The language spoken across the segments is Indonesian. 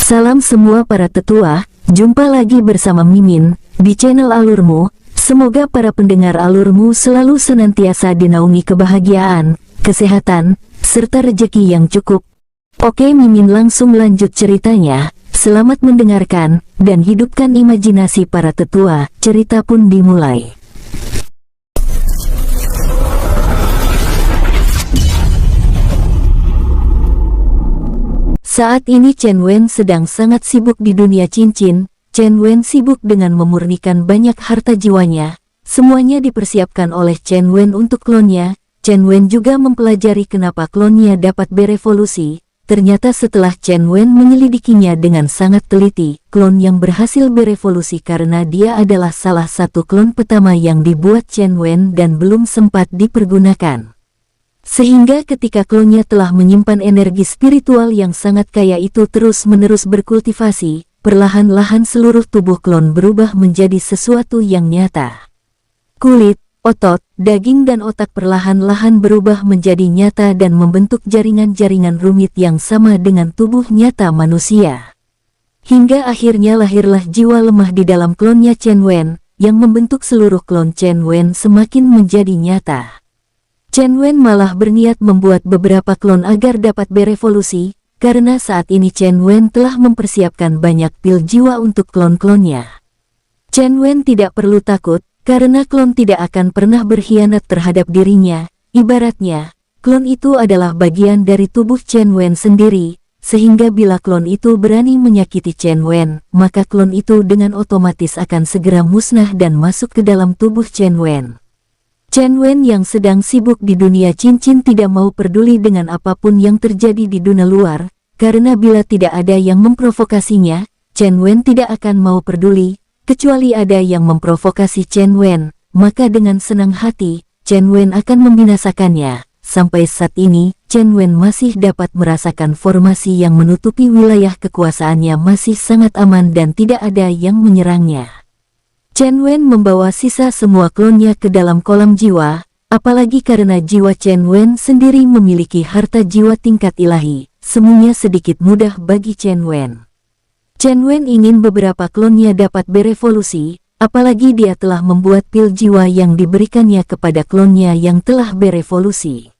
Salam semua para tetua, jumpa lagi bersama Mimin di channel Alurmu. Semoga para pendengar Alurmu selalu senantiasa dinaungi kebahagiaan, kesehatan, serta rezeki yang cukup. Oke, Mimin langsung lanjut ceritanya. Selamat mendengarkan dan hidupkan imajinasi para tetua. Cerita pun dimulai. Saat ini Chen Wen sedang sangat sibuk di dunia cincin. Chen Wen sibuk dengan memurnikan banyak harta jiwanya. Semuanya dipersiapkan oleh Chen Wen untuk klonnya. Chen Wen juga mempelajari kenapa klonnya dapat berevolusi. Ternyata setelah Chen Wen menyelidikinya dengan sangat teliti, klon yang berhasil berevolusi karena dia adalah salah satu klon pertama yang dibuat Chen Wen dan belum sempat dipergunakan. Sehingga ketika klonnya telah menyimpan energi spiritual yang sangat kaya itu terus-menerus berkultivasi, perlahan-lahan seluruh tubuh klon berubah menjadi sesuatu yang nyata. Kulit, otot, daging dan otak perlahan-lahan berubah menjadi nyata dan membentuk jaringan-jaringan rumit yang sama dengan tubuh nyata manusia. Hingga akhirnya lahirlah jiwa lemah di dalam klonnya Chen Wen, yang membentuk seluruh klon Chen Wen semakin menjadi nyata. Chen Wen malah berniat membuat beberapa klon agar dapat berevolusi, karena saat ini Chen Wen telah mempersiapkan banyak pil jiwa untuk klon-klonnya. Chen Wen tidak perlu takut, karena klon tidak akan pernah berkhianat terhadap dirinya. Ibaratnya, klon itu adalah bagian dari tubuh Chen Wen sendiri, sehingga bila klon itu berani menyakiti Chen Wen, maka klon itu dengan otomatis akan segera musnah dan masuk ke dalam tubuh Chen Wen. Chen Wen yang sedang sibuk di dunia cincin tidak mau peduli dengan apapun yang terjadi di dunia luar, karena bila tidak ada yang memprovokasinya, Chen Wen tidak akan mau peduli, kecuali ada yang memprovokasi Chen Wen, maka dengan senang hati, Chen Wen akan membinasakannya. Sampai saat ini, Chen Wen masih dapat merasakan formasi yang menutupi wilayah kekuasaannya masih sangat aman dan tidak ada yang menyerangnya. Chen Wen membawa sisa semua klonnya ke dalam kolam jiwa, apalagi karena jiwa Chen Wen sendiri memiliki harta jiwa tingkat ilahi, semuanya sedikit mudah bagi Chen Wen. Chen Wen ingin beberapa klonnya dapat berevolusi, apalagi dia telah membuat pil jiwa yang diberikannya kepada klonnya yang telah berevolusi.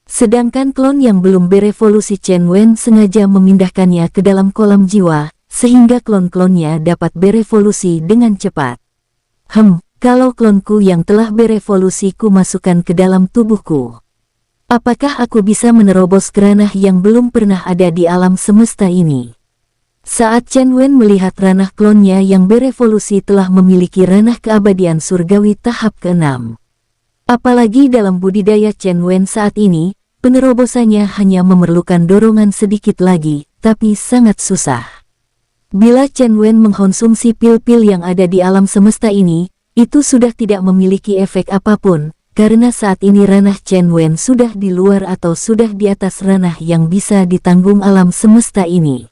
Sedangkan klon yang belum berevolusi Chen Wen sengaja memindahkannya ke dalam kolam jiwa, sehingga klon-klonnya dapat berevolusi dengan cepat. Kalau klonku yang telah berevolusi ku masukkan ke dalam tubuhku, apakah aku bisa menerobos ranah yang belum pernah ada di alam semesta ini? Saat Chen Wen melihat ranah klonnya yang berevolusi telah memiliki ranah keabadian surgawi tahap ke-6. Apalagi dalam budidaya Chen Wen saat ini, penerobosannya hanya memerlukan dorongan sedikit lagi, tapi sangat susah. Bila Chen Wen mengkonsumsi pil-pil yang ada di alam semesta ini, itu sudah tidak memiliki efek apapun, karena saat ini ranah Chen Wen sudah di luar atau sudah di atas ranah yang bisa ditanggung alam semesta ini.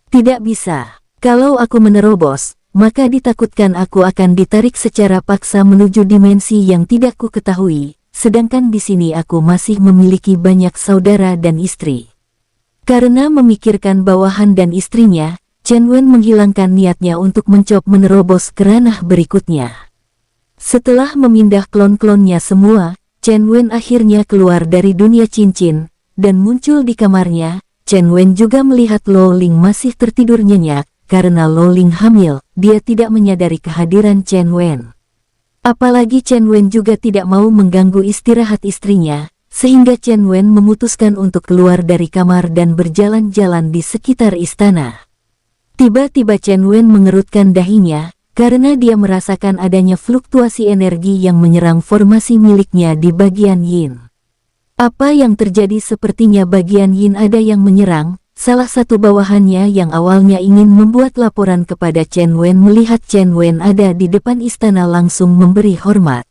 Tidak bisa. Kalau aku menerobos, maka ditakutkan aku akan ditarik secara paksa menuju dimensi yang tidak ku ketahui, sedangkan di sini aku masih memiliki banyak saudara dan istri. Karena memikirkan bawahan dan istrinya, Chen Wen menghilangkan niatnya untuk mencoba menerobos ke ranah berikutnya. Setelah memindah klon-klonnya semua, Chen Wen akhirnya keluar dari dunia cincin, dan muncul di kamarnya. Chen Wen juga melihat Lo Ling masih tertidur nyenyak, karena Lo Ling hamil, dia tidak menyadari kehadiran Chen Wen. Apalagi Chen Wen juga tidak mau mengganggu istirahat istrinya, sehingga Chen Wen memutuskan untuk keluar dari kamar dan berjalan-jalan di sekitar istana. Tiba-tiba Chen Wen mengerutkan dahinya, karena dia merasakan adanya fluktuasi energi yang menyerang formasi miliknya di bagian yin. Apa yang terjadi? Sepertinya bagian yin ada yang menyerang. Salah satu bawahannya yang awalnya ingin membuat laporan kepada Chen Wen melihat Chen Wen ada di depan istana langsung memberi hormat.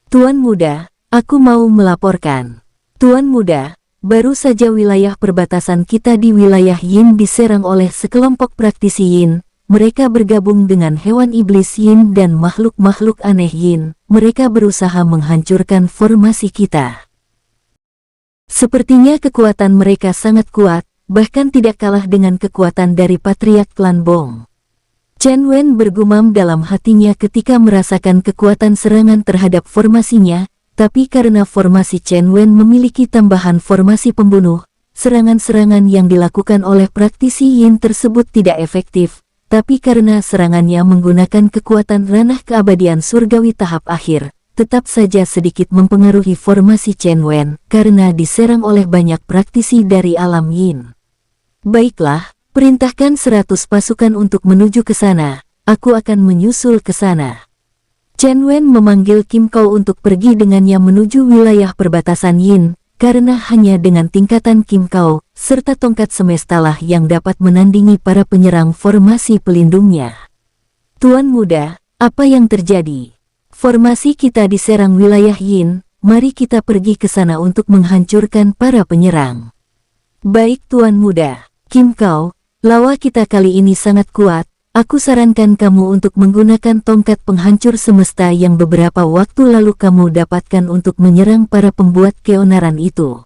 Tuan Muda, aku mau melaporkan. Tuan Muda, baru saja wilayah perbatasan kita di wilayah Yin diserang oleh sekelompok praktisi Yin. Mereka bergabung dengan hewan iblis Yin dan makhluk-makhluk aneh Yin. Mereka berusaha menghancurkan formasi kita. Sepertinya kekuatan mereka sangat kuat, bahkan tidak kalah dengan kekuatan dari Patriark Klan Bong. Chen Wen bergumam dalam hatinya ketika merasakan kekuatan serangan terhadap formasinya, tapi karena formasi Chen Wen memiliki tambahan formasi pembunuh, serangan-serangan yang dilakukan oleh praktisi Yin tersebut tidak efektif, tapi karena serangannya menggunakan kekuatan ranah keabadian surgawi tahap akhir, tetap saja sedikit mempengaruhi formasi Chen Wen karena diserang oleh banyak praktisi dari alam Yin. Baiklah, perintahkan 100 pasukan untuk menuju ke sana, aku akan menyusul ke sana. Chen Wen memanggil Kim Kao untuk pergi dengannya menuju wilayah perbatasan Yin, karena hanya dengan tingkatan Kim Kao, serta tongkat semestalah yang dapat menandingi para penyerang formasi pelindungnya. Tuan Muda, apa yang terjadi? Formasi kita diserang wilayah Yin, mari kita pergi ke sana untuk menghancurkan para penyerang. Baik Tuan Muda, Kim Kao, lawa kita kali ini sangat kuat, aku sarankan kamu untuk menggunakan tongkat penghancur semesta yang beberapa waktu lalu kamu dapatkan untuk menyerang para pembuat keonaran itu.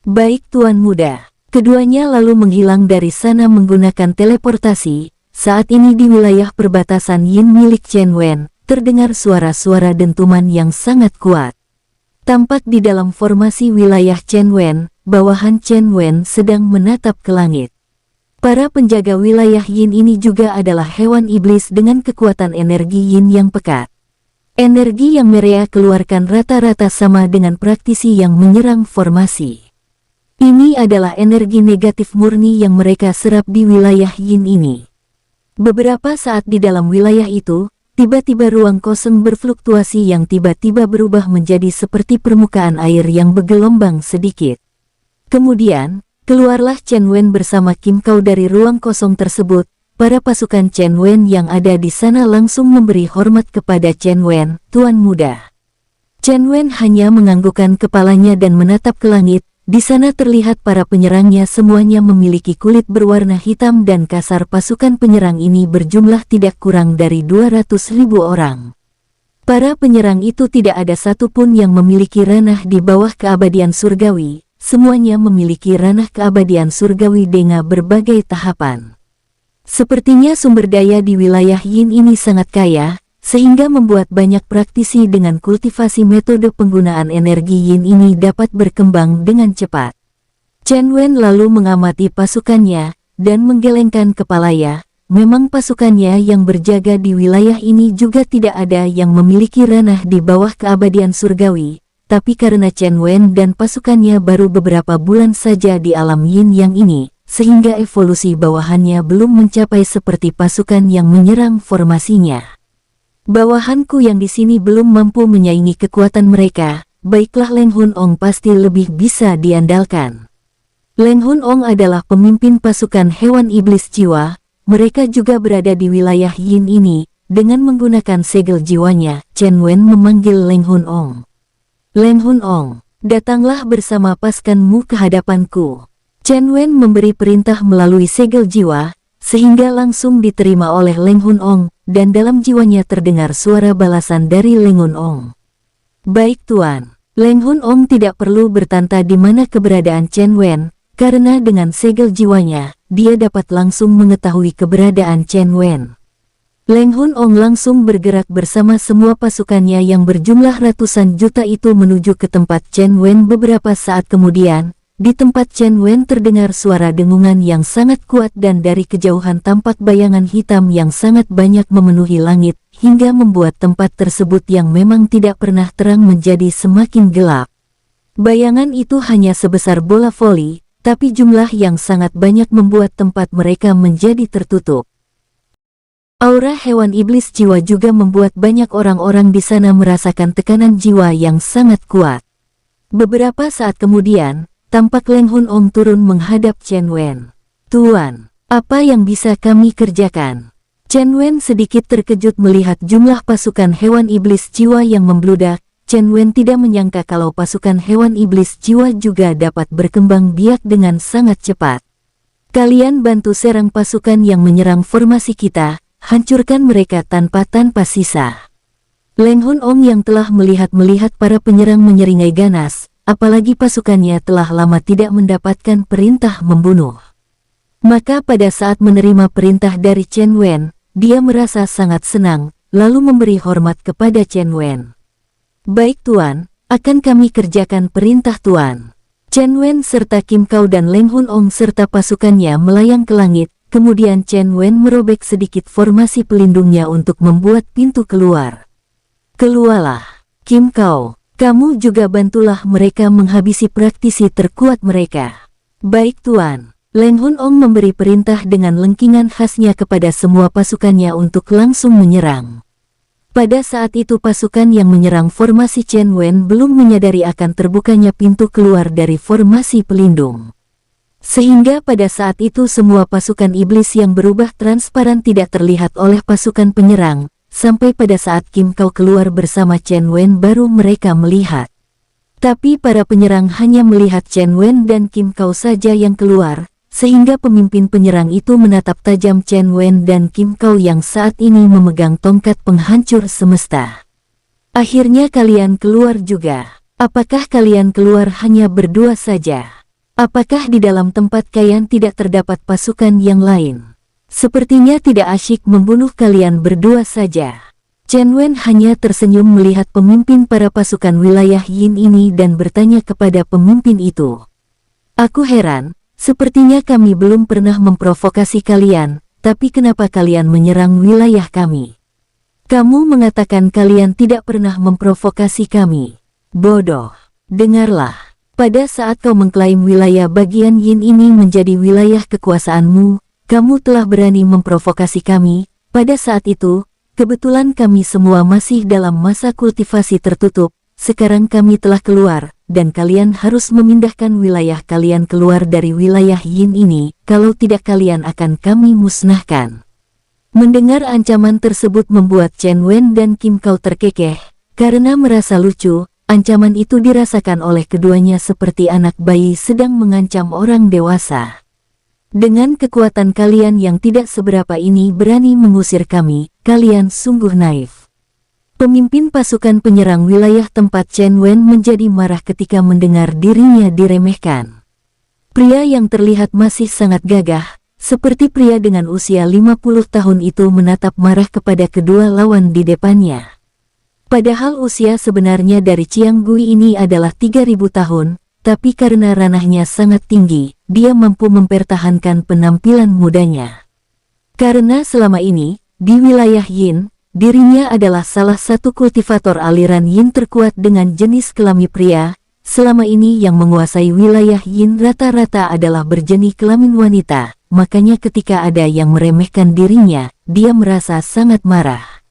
Baik Tuan Muda, keduanya lalu menghilang dari sana menggunakan teleportasi. Saat ini di wilayah perbatasan Yin milik Chen Wen, terdengar suara-suara dentuman yang sangat kuat. Tampak di dalam formasi wilayah Chen Wen, bawahan Chen Wen sedang menatap ke langit. Para penjaga wilayah Yin ini juga adalah hewan iblis dengan kekuatan energi Yin yang pekat. Energi yang mereka keluarkan rata-rata sama dengan praktisi yang menyerang formasi. Ini adalah energi negatif murni yang mereka serap di wilayah Yin ini. Beberapa saat di dalam wilayah itu, tiba-tiba ruang kosong berfluktuasi yang tiba-tiba berubah menjadi seperti permukaan air yang bergelombang sedikit. Kemudian, keluarlah Chen Wen bersama Kim Kao dari ruang kosong tersebut. Para pasukan Chen Wen yang ada di sana langsung memberi hormat kepada Chen Wen, Tuan Muda. Chen Wen hanya menganggukkan kepalanya dan menatap ke langit. Di sana terlihat para penyerangnya semuanya memiliki kulit berwarna hitam dan kasar. Pasukan penyerang ini berjumlah tidak kurang dari 200.000 orang. Para penyerang itu tidak ada satupun yang memiliki ranah di bawah keabadian surgawi. Semuanya memiliki ranah keabadian surgawi dengan berbagai tahapan. Sepertinya sumber daya di wilayah Yin ini sangat kaya, sehingga membuat banyak praktisi dengan kultivasi metode penggunaan energi Yin ini dapat berkembang dengan cepat. Chen Wen lalu mengamati pasukannya, dan menggelengkan kepalanya. Memang pasukannya yang berjaga di wilayah ini juga tidak ada yang memiliki ranah di bawah keabadian surgawi. Tapi karena Chen Wen dan pasukannya baru beberapa bulan saja di alam Yin yang ini, sehingga evolusi bawahannya belum mencapai seperti pasukan yang menyerang formasinya. Bawahanku yang di sini belum mampu menyaingi kekuatan mereka, baiklah Leng Hun Ong pasti lebih bisa diandalkan. Leng Hun Ong adalah pemimpin pasukan hewan iblis jiwa, mereka juga berada di wilayah Yin ini, dengan menggunakan segel jiwanya, Chen Wen memanggil Leng Hun Ong. Leng Hun Ong, datanglah bersama pasukanmu ke hadapanku. Chen Wen memberi perintah melalui segel jiwa, sehingga langsung diterima oleh Leng Hun Ong, dan dalam jiwanya terdengar suara balasan dari Leng Hun Ong. Baik Tuan, Leng Hun Ong tidak perlu bertanya di mana keberadaan Chen Wen, karena dengan segel jiwanya, dia dapat langsung mengetahui keberadaan Chen Wen. Leng Hun Ong langsung bergerak bersama semua pasukannya yang berjumlah ratusan juta itu menuju ke tempat Chen Wen. Beberapa saat kemudian, di tempat Chen Wen terdengar suara dengungan yang sangat kuat dan dari kejauhan tampak bayangan hitam yang sangat banyak memenuhi langit, hingga membuat tempat tersebut yang memang tidak pernah terang menjadi semakin gelap. Bayangan itu hanya sebesar bola voli, tapi jumlah yang sangat banyak membuat tempat mereka menjadi tertutup. Aura hewan iblis jiwa juga membuat banyak orang-orang di sana merasakan tekanan jiwa yang sangat kuat. Beberapa saat kemudian, tampak Leng Hun Ong turun menghadap Chen Wen. Tuan, apa yang bisa kami kerjakan? Chen Wen sedikit terkejut melihat jumlah pasukan hewan iblis jiwa yang membludak. Chen Wen tidak menyangka kalau pasukan hewan iblis jiwa juga dapat berkembang biak dengan sangat cepat. Kalian bantu serang pasukan yang menyerang formasi kita. Hancurkan mereka tanpa sisa. Leng Hun Ong yang telah melihat para penyerang menyeringai ganas, apalagi pasukannya telah lama tidak mendapatkan perintah membunuh. Maka pada saat menerima perintah dari Chen Wen, dia merasa sangat senang, lalu memberi hormat kepada Chen Wen. "Baik Tuan, akan kami kerjakan perintah Tuan." Chen Wen serta Kim Kau dan Leng Hun Ong serta pasukannya melayang ke langit, kemudian Chen Wen merobek sedikit formasi pelindungnya untuk membuat pintu keluar. "Keluarlah, Kim Kau. Kamu juga bantulah mereka menghabisi praktisi terkuat mereka." "Baik Tuan." Leng Hun Ong memberi perintah dengan lengkingan khasnya kepada semua pasukannya untuk langsung menyerang. Pada saat itu pasukan yang menyerang formasi Chen Wen belum menyadari akan terbukanya pintu keluar dari formasi pelindung. Sehingga pada saat itu semua pasukan iblis yang berubah transparan tidak terlihat oleh pasukan penyerang. Sampai pada saat Kim Kau keluar bersama Chen Wen baru mereka melihat. Tapi para penyerang hanya melihat Chen Wen dan Kim Kau saja yang keluar, sehingga pemimpin penyerang itu menatap tajam Chen Wen dan Kim Kau yang saat ini memegang tongkat penghancur semesta. "Akhirnya kalian keluar juga. Apakah kalian keluar hanya berdua saja? Apakah di dalam tempat kalian tidak terdapat pasukan yang lain? Sepertinya tidak asyik membunuh kalian berdua saja." Chen Wen hanya tersenyum melihat pemimpin para pasukan wilayah Yin ini dan bertanya kepada pemimpin itu, "Aku heran, sepertinya kami belum pernah memprovokasi kalian, tapi kenapa kalian menyerang wilayah kami? Kamu mengatakan kalian tidak pernah memprovokasi kami. Bodoh. Dengarlah, pada saat kau mengklaim wilayah bagian Yin ini menjadi wilayah kekuasaanmu, kamu telah berani memprovokasi kami. Pada saat itu, kebetulan kami semua masih dalam masa kultivasi tertutup. Sekarang kami telah keluar, dan kalian harus memindahkan wilayah kalian keluar dari wilayah Yin ini, kalau tidak kalian akan kami musnahkan." Mendengar ancaman tersebut membuat Chen Wen dan Kim Kau terkekeh, karena merasa lucu. Ancaman itu dirasakan oleh keduanya seperti anak bayi sedang mengancam orang dewasa. "Dengan kekuatan kalian yang tidak seberapa ini berani mengusir kami, kalian sungguh naif." Pemimpin pasukan penyerang wilayah tempat Chen Wen menjadi marah ketika mendengar dirinya diremehkan. Pria yang terlihat masih sangat gagah, seperti pria dengan usia 50 tahun itu menatap marah kepada kedua lawan di depannya. Padahal usia sebenarnya dari Chiang Gui ini adalah 3000 tahun, tapi karena ranahnya sangat tinggi, dia mampu mempertahankan penampilan mudanya. Karena selama ini, di wilayah Yin, dirinya adalah salah satu kultivator aliran Yin terkuat dengan jenis kelamin pria. Selama ini yang menguasai wilayah Yin rata-rata adalah berjenis kelamin wanita, makanya ketika ada yang meremehkan dirinya, dia merasa sangat marah.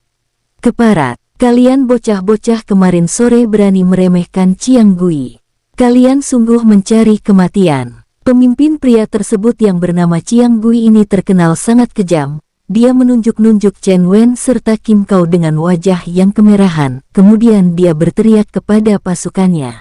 "Keparat, kalian bocah-bocah kemarin sore berani meremehkan Chiang Gui. Kalian sungguh mencari kematian." Pemimpin pria tersebut yang bernama Chiang Gui ini terkenal sangat kejam. Dia menunjuk-nunjuk Chen Wen serta Kim Kau dengan wajah yang kemerahan, kemudian dia berteriak kepada pasukannya,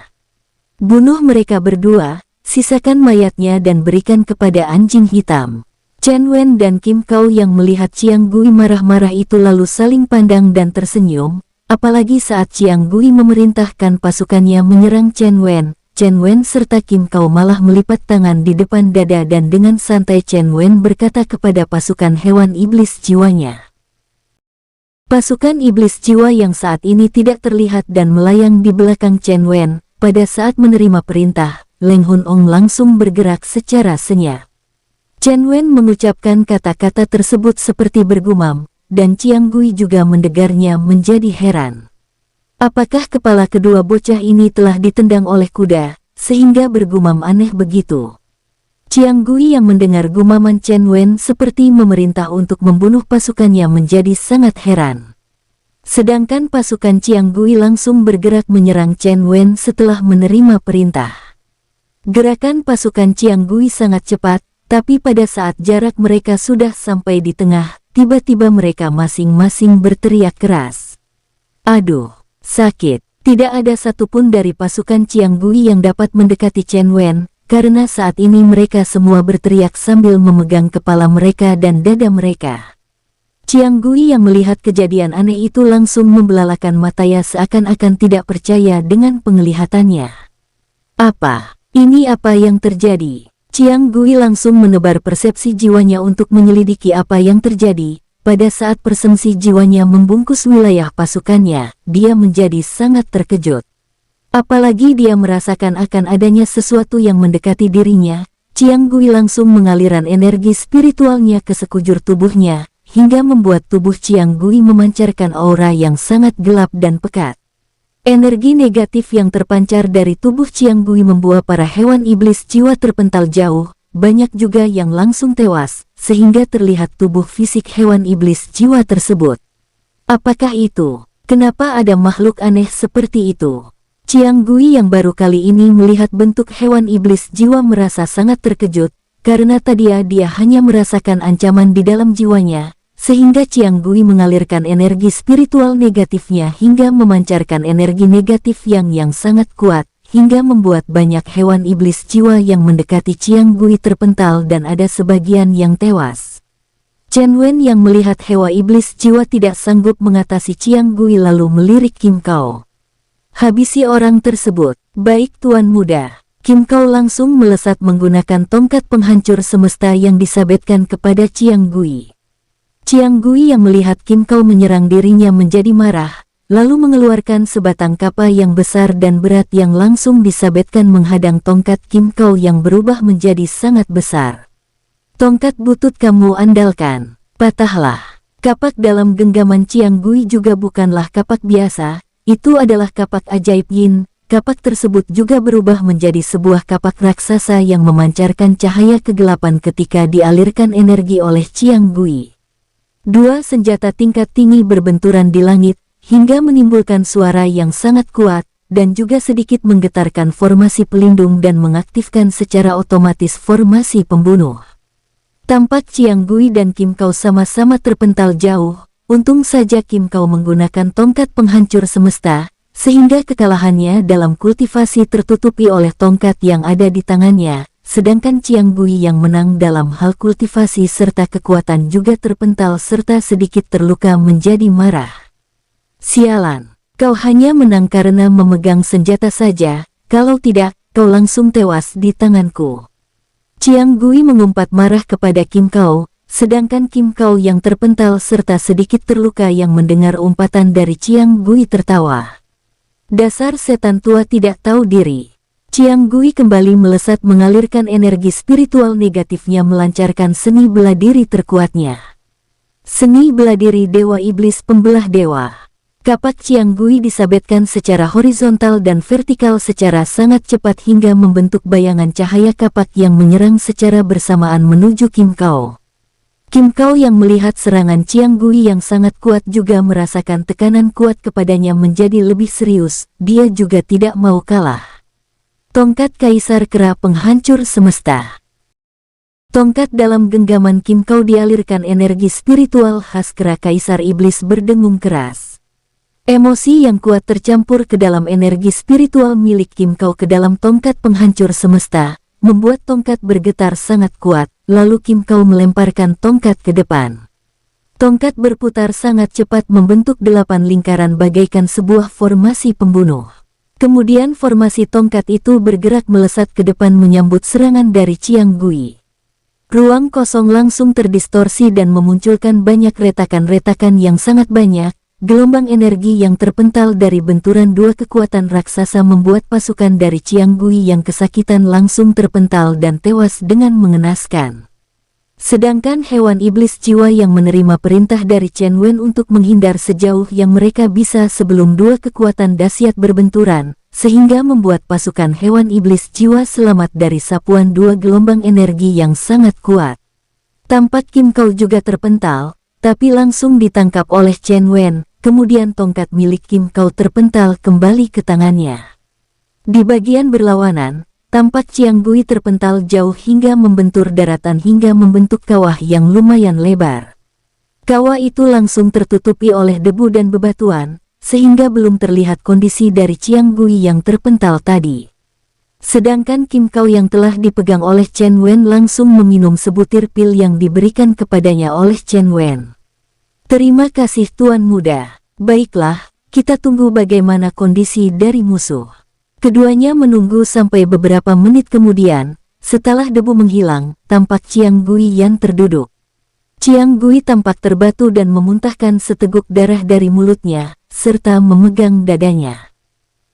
"Bunuh mereka berdua, sisakan mayatnya dan berikan kepada anjing hitam." Chen Wen dan Kim Kau yang melihat Chiang Gui marah-marah itu lalu saling pandang dan tersenyum, apalagi saat Chiang Gui memerintahkan pasukannya menyerang Chen Wen. Chen Wen serta Kim Kau malah melipat tangan di depan dada dan dengan santai Chen Wen berkata kepada pasukan hewan iblis jiwanya. Pasukan iblis jiwa yang saat ini tidak terlihat dan melayang di belakang Chen Wen, pada saat menerima perintah, Leng Hun Ong langsung bergerak secara senyap. Chen Wen mengucapkan kata-kata tersebut seperti bergumam, dan Chiang Gui juga mendengarnya menjadi heran. Apakah kepala kedua bocah ini telah ditendang oleh kuda, sehingga bergumam aneh begitu? Chiang Gui yang mendengar gumaman Chen Wen seperti memerintah untuk membunuh pasukannya menjadi sangat heran. Sedangkan pasukan Chiang Gui langsung bergerak menyerang Chen Wen setelah menerima perintah. Gerakan pasukan Chiang Gui sangat cepat, tapi pada saat jarak mereka sudah sampai di tengah, tiba-tiba mereka masing-masing berteriak keras. "Aduh, sakit!" Tidak ada satupun dari pasukan Chiang Gui yang dapat mendekati Chen Wen, karena saat ini mereka semua berteriak sambil memegang kepala mereka dan dada mereka. Chiang Gui yang melihat kejadian aneh itu langsung membelalakan matanya seakan-akan tidak percaya dengan penglihatannya. "Apa? Ini apa yang terjadi?" Chiang Gui langsung menebar persepsi jiwanya untuk menyelidiki apa yang terjadi. Pada saat persepsi jiwanya membungkus wilayah pasukannya, dia menjadi sangat terkejut. Apalagi dia merasakan akan adanya sesuatu yang mendekati dirinya. Chiang Gui langsung mengalirkan energi spiritualnya ke sekujur tubuhnya, hingga membuat tubuh Chiang Gui memancarkan aura yang sangat gelap dan pekat. Energi negatif yang terpancar dari tubuh Chiang Gui membuat para hewan iblis jiwa terpental jauh, banyak juga yang langsung tewas, sehingga terlihat tubuh fisik hewan iblis jiwa tersebut. Apakah itu? Kenapa ada makhluk aneh seperti itu? Chiang Gui yang baru kali ini melihat bentuk hewan iblis jiwa merasa sangat terkejut, karena tadi dia hanya merasakan ancaman di dalam jiwanya, sehingga Chiang Gui mengalirkan energi spiritual negatifnya hingga memancarkan energi negatif yang sangat kuat, hingga membuat banyak hewan iblis jiwa yang mendekati Chiang Gui terpental dan ada sebagian yang tewas. Chen Wen yang melihat hewan iblis jiwa tidak sanggup mengatasi Chiang Gui lalu melirik Kim Kao. Habisi orang tersebut. Baik Tuan Muda. Kim Kao langsung melesat menggunakan tongkat penghancur semesta yang disabetkan kepada Chiang Gui. Chiang Gui yang melihat Kim Kao menyerang dirinya menjadi marah, lalu mengeluarkan sebatang kapak yang besar dan berat yang langsung disabetkan menghadang tongkat Kim Kao yang berubah menjadi sangat besar. Tongkat butut kamu andalkan, patahlah. Kapak dalam genggaman Chiang Gui juga bukanlah kapak biasa, itu adalah kapak ajaib Yin. Kapak tersebut juga berubah menjadi sebuah kapak raksasa yang memancarkan cahaya kegelapan ketika dialirkan energi oleh Chiang Gui. Dua senjata tingkat tinggi berbenturan di langit, hingga menimbulkan suara yang sangat kuat, dan juga sedikit menggetarkan formasi pelindung dan mengaktifkan secara otomatis formasi pembunuh. Tampak Chiang Gui dan Kim Kao sama-sama terpental jauh, untung saja Kim Kao menggunakan tongkat penghancur semesta, sehingga kekalahannya dalam kultivasi tertutupi oleh tongkat yang ada di tangannya. Sedangkan Chiang Gui yang menang dalam hal kultivasi serta kekuatan juga terpental serta sedikit terluka menjadi marah. Sialan, kau hanya menang karena memegang senjata saja, kalau tidak, kau langsung tewas di tanganku. Chiang Gui mengumpat marah kepada Kim Kao, sedangkan Kim Kao yang terpental serta sedikit terluka yang mendengar umpatan dari Chiang Gui tertawa. Dasar setan tua tidak tahu diri. Chiang Gui kembali melesat mengalirkan energi spiritual negatifnya melancarkan seni bela diri terkuatnya. Seni bela diri Dewa Iblis Pembelah Dewa. Kapak Chiang Gui disabetkan secara horizontal dan vertikal secara sangat cepat hingga membentuk bayangan cahaya kapak yang menyerang secara bersamaan menuju Kim Kao. Kim Kao yang melihat serangan Chiang Gui yang sangat kuat juga merasakan tekanan kuat kepadanya menjadi lebih serius, dia juga tidak mau kalah. Tongkat Kaisar Kera Penghancur Semesta. Tongkat dalam genggaman Kim Kao dialirkan energi spiritual khas kera Kaisar Iblis berdengung keras. Emosi yang kuat tercampur ke dalam energi spiritual milik Kim Kao ke dalam tongkat penghancur semesta, membuat tongkat bergetar sangat kuat, lalu Kim Kao melemparkan tongkat ke depan. Tongkat berputar sangat cepat membentuk 8 lingkaran bagaikan sebuah formasi pembunuh. Kemudian formasi tongkat itu bergerak melesat ke depan menyambut serangan dari Chiang Gui. Ruang kosong langsung terdistorsi dan memunculkan banyak retakan-retakan yang sangat banyak. Gelombang energi yang terpental dari benturan dua kekuatan raksasa membuat pasukan dari Chiang Gui yang kesakitan langsung terpental dan tewas dengan mengenaskan. Sedangkan hewan iblis jiwa yang menerima perintah dari Chen Wen untuk menghindar sejauh yang mereka bisa sebelum dua kekuatan dahsyat berbenturan, sehingga membuat pasukan hewan iblis jiwa selamat dari sapuan dua gelombang energi yang sangat kuat. Tampak Kim Kao juga terpental, tapi langsung ditangkap oleh Chen Wen, kemudian tongkat milik Kim Kao terpental kembali ke tangannya. Di bagian berlawanan, tampak Chiang Gui terpental jauh hingga membentur daratan hingga membentuk kawah yang lumayan lebar. Kawah itu langsung tertutupi oleh debu dan bebatuan, sehingga belum terlihat kondisi dari Chiang Gui yang terpental tadi. Sedangkan Kim Kao yang telah dipegang oleh Chen Wen langsung meminum sebutir pil yang diberikan kepadanya oleh Chen Wen. Terima kasih Tuan Muda. Baiklah, kita tunggu bagaimana kondisi dari musuh. Keduanya menunggu sampai beberapa menit kemudian, Setelah debu menghilang, tampak Chiang Guiyan terduduk. Chiang Gui tampak terbatu dan memuntahkan seteguk darah dari mulutnya, serta memegang dadanya.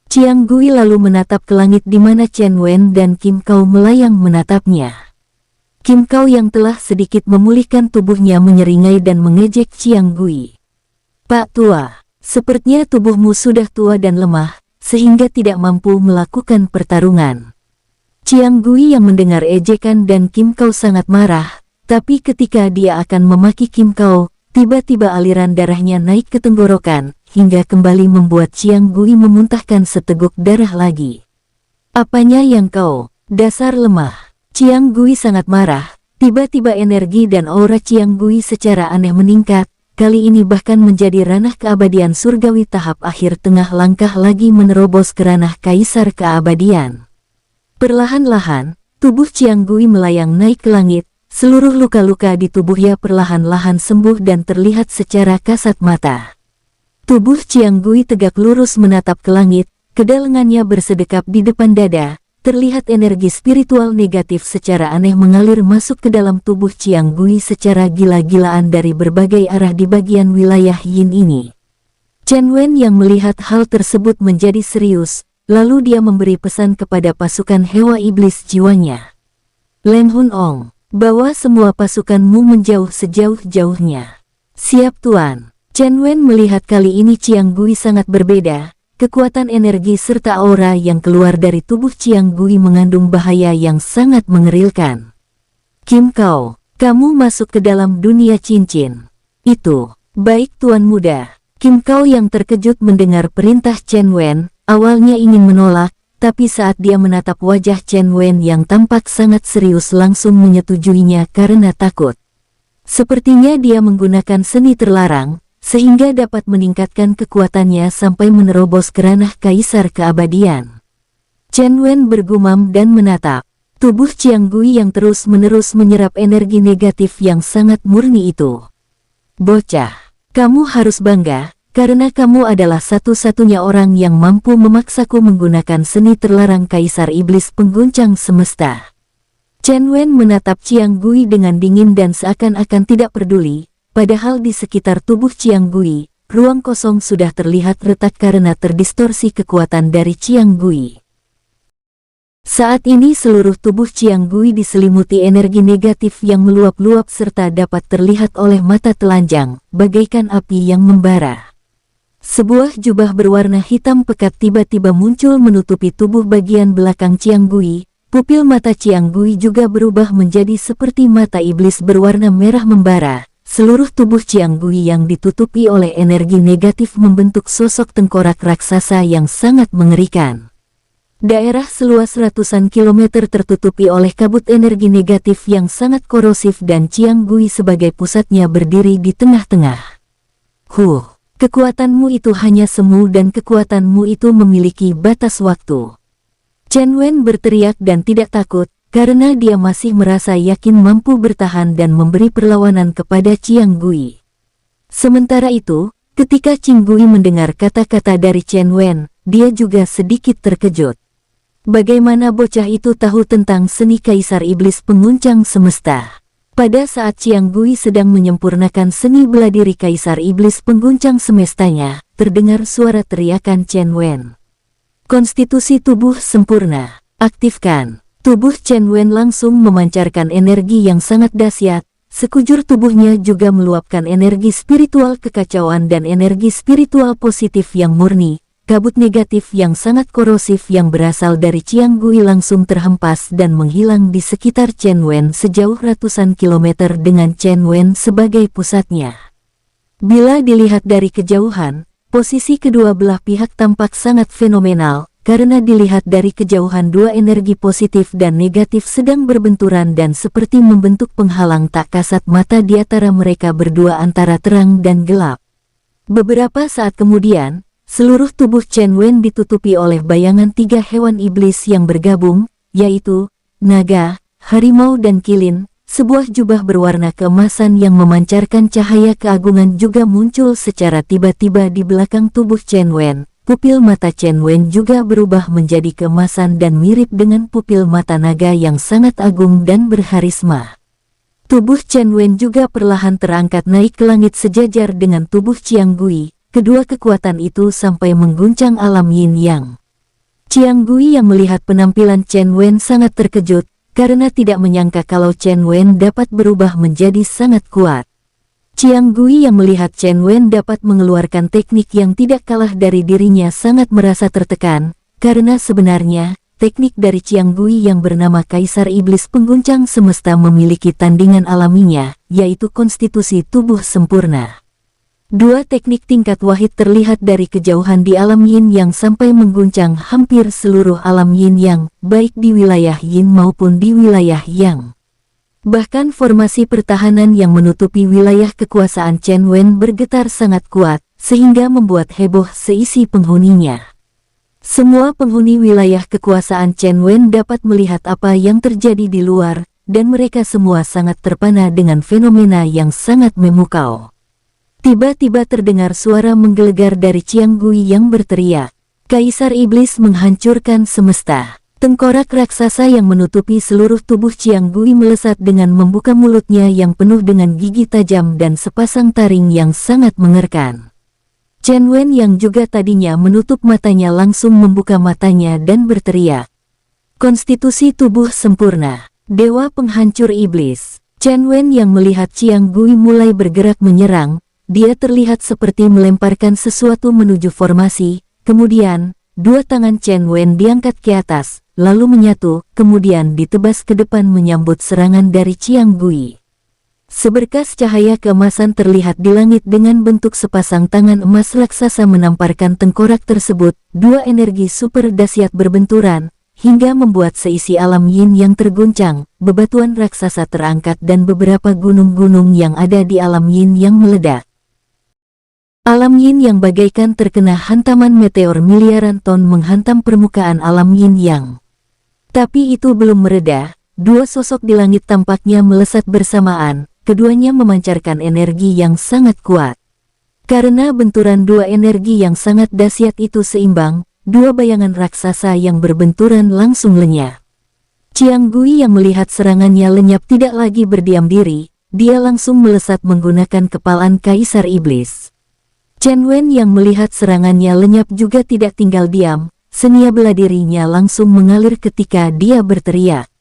Chiang Gui lalu menatap ke langit di mana Chen Wen dan Kim Kau melayang menatapnya. Kim Kau yang telah sedikit memulihkan tubuhnya menyeringai dan mengejek Chiang Gui. "Pak Tua, sepertinya tubuhmu sudah tua dan lemah, sehingga tidak mampu melakukan pertarungan." Chiang Gui yang mendengar ejekan dan Kim Kau sangat marah, tapi ketika dia akan memaki Kim Kau, tiba-tiba aliran darahnya naik ke tenggorokan, hingga kembali membuat Chiang Gui memuntahkan seteguk darah lagi. "Apanya yang kau, dasar lemah?" Chiang Gui sangat marah, tiba-tiba energi dan aura Chiang Gui secara aneh meningkat, kali ini bahkan menjadi ranah keabadian surgawi tahap akhir tengah langkah lagi menerobos ke ranah kaisar keabadian. Perlahan-lahan, tubuh Chiang Gui melayang naik ke langit. Seluruh luka-luka di tubuhnya perlahan-lahan sembuh dan terlihat secara kasat mata. Tubuh Chiang Gui tegak lurus menatap ke langit, kedua lengannya bersedekap di depan dada, terlihat energi spiritual negatif secara aneh mengalir masuk ke dalam tubuh Chiang Gui secara gila-gilaan dari berbagai arah di bagian wilayah Yin ini. Chen Wen yang melihat hal tersebut menjadi serius, lalu dia memberi pesan kepada pasukan Hewa Iblis jiwanya. "Leng Hun Ong, bawa semua pasukanmu menjauh sejauh-jauhnya." "Siap Tuan." Chen Wen melihat kali ini Chiang Gui sangat berbeda, kekuatan energi serta aura yang keluar dari tubuh Chiang Gui mengandung bahaya yang sangat mengerilkan. "Kim Kau, kamu masuk ke dalam dunia cincin." "Itu, baik Tuan Muda." Kim Kau yang terkejut mendengar perintah Chen Wen, awalnya ingin menolak, tapi saat dia menatap wajah Chen Wen yang tampak sangat serius langsung menyetujuinya karena takut. Sepertinya dia menggunakan seni terlarang, sehingga dapat meningkatkan kekuatannya sampai menerobos ke ranah kaisar keabadian. Chen Wen bergumam dan menatap tubuh Chiang Gui yang terus-menerus menyerap energi negatif yang sangat murni itu. "Bocah, kamu harus bangga, karena kamu adalah satu-satunya orang yang mampu memaksaku menggunakan seni terlarang Kaisar Iblis Pengguncang Semesta." Chen Wen menatap Chiang Gui dengan dingin dan seakan-akan tidak peduli, padahal di sekitar tubuh Chiang Gui, ruang kosong sudah terlihat retak karena terdistorsi kekuatan dari Chiang Gui. Saat ini seluruh tubuh Chiang Gui diselimuti energi negatif yang meluap-luap serta dapat terlihat oleh mata telanjang, bagaikan api yang membara. Sebuah jubah berwarna hitam pekat tiba-tiba muncul menutupi tubuh bagian belakang Chiang Gui. Pupil mata Chiang Gui juga berubah menjadi seperti mata iblis berwarna merah membara. Seluruh tubuh Chiang Gui yang ditutupi oleh energi negatif membentuk sosok tengkorak raksasa yang sangat mengerikan. Daerah seluas ratusan kilometer tertutupi oleh kabut energi negatif yang sangat korosif dan Chiang Gui sebagai pusatnya berdiri di tengah-tengah. Kekuatanmu itu hanya semu dan kekuatanmu itu memiliki batas waktu." Chen Wen berteriak dan tidak takut, karena dia masih merasa yakin mampu bertahan dan memberi perlawanan kepada Chiang Gui. Sementara itu, ketika Chiang Gui mendengar kata-kata dari Chen Wen, dia juga sedikit terkejut. Bagaimana bocah itu tahu tentang seni Kaisar Iblis Penguncang Semesta? Pada saat Chiang Gui sedang menyempurnakan seni bela diri Kaisar Iblis Pengguncang Semestanya, terdengar suara teriakan Chen Wen. "Konstitusi tubuh sempurna, aktifkan." Tubuh Chen Wen langsung memancarkan energi yang sangat dahsyat, sekujur tubuhnya juga meluapkan energi spiritual kekacauan dan energi spiritual positif yang murni. Kabut negatif yang sangat korosif yang berasal dari Chiang Gui langsung terhempas dan menghilang di sekitar Chen Wen sejauh ratusan kilometer dengan Chen Wen sebagai pusatnya. Bila dilihat dari kejauhan, posisi kedua belah pihak tampak sangat fenomenal, karena dilihat dari kejauhan dua energi positif dan negatif sedang berbenturan dan seperti membentuk penghalang tak kasat mata di antara mereka berdua antara terang dan gelap. Beberapa saat kemudian, seluruh tubuh Chen Wen ditutupi oleh bayangan tiga hewan iblis yang bergabung, yaitu naga, harimau dan kilin. Sebuah jubah berwarna keemasan yang memancarkan cahaya keagungan juga muncul secara tiba-tiba di belakang tubuh Chen Wen, pupil mata Chen Wen juga berubah menjadi keemasan dan mirip dengan pupil mata naga yang sangat agung dan berharisma. Tubuh Chen Wen juga perlahan terangkat naik ke langit sejajar dengan tubuh Qiang Gui. Kedua kekuatan itu sampai mengguncang alam Yin Yang. Qiang Gui yang melihat penampilan Chen Wen sangat terkejut, karena tidak menyangka kalau Chen Wen dapat berubah menjadi sangat kuat. Qiang Gui yang melihat Chen Wen dapat mengeluarkan teknik yang tidak kalah dari dirinya sangat merasa tertekan, karena sebenarnya, teknik dari Qiang Gui yang bernama Kaisar Iblis Pengguncang Semesta memiliki tandingan alaminya, yaitu konstitusi tubuh sempurna. Dua teknik tingkat wahid terlihat dari kejauhan di alam Yin Yang sampai mengguncang hampir seluruh alam Yin Yang, baik di wilayah Yin maupun di wilayah Yang. Bahkan formasi pertahanan yang menutupi wilayah kekuasaan Chen Wen bergetar sangat kuat, sehingga membuat heboh seisi penghuninya. Semua penghuni wilayah kekuasaan Chen Wen dapat melihat apa yang terjadi di luar, dan mereka semua sangat terpana dengan fenomena yang sangat memukau. Tiba-tiba terdengar suara menggelegar dari Qiang Gui yang berteriak, "Kaisar Iblis menghancurkan semesta!" Tengkorak raksasa yang menutupi seluruh tubuh Qiang Gui melesat dengan membuka mulutnya yang penuh dengan gigi tajam dan sepasang taring yang sangat mengerikan. Chen Wen yang juga tadinya menutup matanya langsung membuka matanya dan berteriak, "Konstitusi tubuh sempurna, Dewa Penghancur Iblis!" Chen Wen yang melihat Qiang Gui mulai bergerak menyerang, dia terlihat seperti melemparkan sesuatu menuju formasi, kemudian, dua tangan Chen Wen diangkat ke atas, lalu menyatu, kemudian ditebas ke depan menyambut serangan dari Qiang Gui. Seberkas cahaya keemasan terlihat di langit dengan bentuk sepasang tangan emas raksasa menamparkan tengkorak tersebut, dua energi super dahsyat berbenturan, hingga membuat seisi alam Yin yang terguncang, bebatuan raksasa terangkat dan beberapa gunung-gunung yang ada di alam Yin yang meledak. Alam Yin yang bagaikan terkena hantaman meteor miliaran ton menghantam permukaan alam Yin Yang. Tapi itu belum mereda, dua sosok di langit tampaknya melesat bersamaan, keduanya memancarkan energi yang sangat kuat. Karena benturan dua energi yang sangat dahsyat itu seimbang, dua bayangan raksasa yang berbenturan langsung lenyap. Qiang Gui yang melihat serangannya lenyap tidak lagi berdiam diri, dia langsung melesat menggunakan kepalan Kaisar Iblis. Chen Wen yang melihat serangannya lenyap juga tidak tinggal diam, seni bela dirinya langsung mengalir ketika dia berteriak,